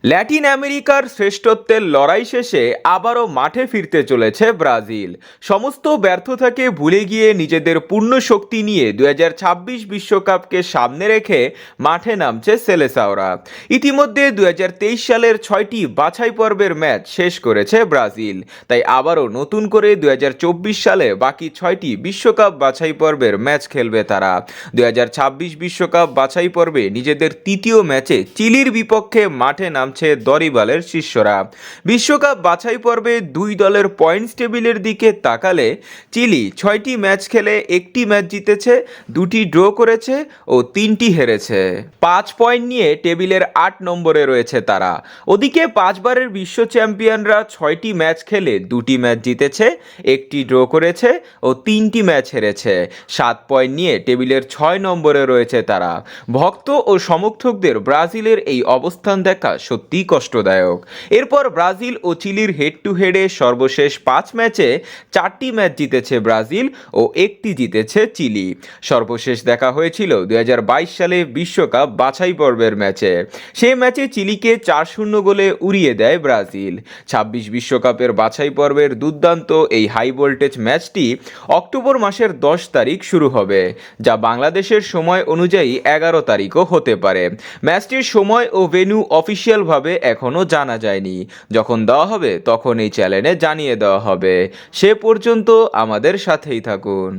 Latin আমেরিকার শ্রেষ্ঠত্বের লড়াই শেষে আবারও মাঠে ফিরতে চলেছে ব্রাজিল। সমস্ত ব্যর্থতাকে ভুলে গিয়ে নিজেদের পূর্ণ শক্তি নিয়ে 2026 বিশ্বকাপকে সামনে রেখে মাঠে নামছে সেলেসাওরা। ইতিমধ্যে 2023 সালের 6টি বাছাই পর্বের ম্যাচ শেষ করেছে ব্রাজিল, তাই আবারও নতুন করে 2024 সালে বাকি 6টি বিশ্বকাপ বাছাই পর্বের ম্যাচ খেলবে তারা। 2026 বিশ্বকাপ বাছাই পর্বে নিজেদের তৃতীয় ম্যাচে চিলির বিপক্ষে মাঠে নামছে দরিবালের শিষ্যরা। বিশ্বকাপ বাছাই পর্বে দুই দলের পয়েন্টস টেবিলের দিকে তাকালে চিলি 6টি ম্যাচ খেলে 1টি ম্যাচ জিতেছে, 2টি ড্র করেছে ও 3টি হেরেছে। 5 পয়েন্ট নিয়ে টেবিলের 8 নম্বরে রয়েছে তারা। ওদিকে 5 বারের বিশ্ব চ্যাম্পিয়নরা 6টি ম্যাচ খেলে 2টি ম্যাচ জিতেছে, 1টি ড্র করেছে ও 3টি ম্যাচ হেরেছে। 7 পয়েন্ট নিয়ে টেবিলের 6 নম্বরে রয়েছে তারা। ভক্ত ও সমর্থকদের ব্রাজিলের এই অবস্থান দেখা সত্যিই কষ্টদায়ক। এরপর ব্রাজিল ও চিলির হেড টু হেডে সর্বশেষ 5 ম্যাচে 4টি ম্যাচ জিতেছে ব্রাজিল ও 1টি জিতেছে চিলি। সর্বশেষ দেখা হয়েছিল 2022 সালে বিশ্বকাপ বাছাই পর্বের ম্যাচে। সেই ম্যাচে চিলিকে 4-0 গোলে উড়িয়ে দেয় ব্রাজিল। 26 বিশ্বকাপের বাছাই পর্বের দুর্দান্ত এই হাই ভোল্টেজ ম্যাচটি অক্টোবর মাসের 10 তারিখ শুরু হবে, যা বাংলাদেশের সময় অনুযায়ী 11 তারিখও হতে পারে। ম্যাচটির সময় ও ভেন্যু অফিসিয়ালভাবে এখনও জানা যায়নি। যখন দেওয়া হবে তখন এই চ্যানেলে জানিয়ে দেওয়া হবে। সে পর্যন্ত আমাদের সাথেই থাকুন।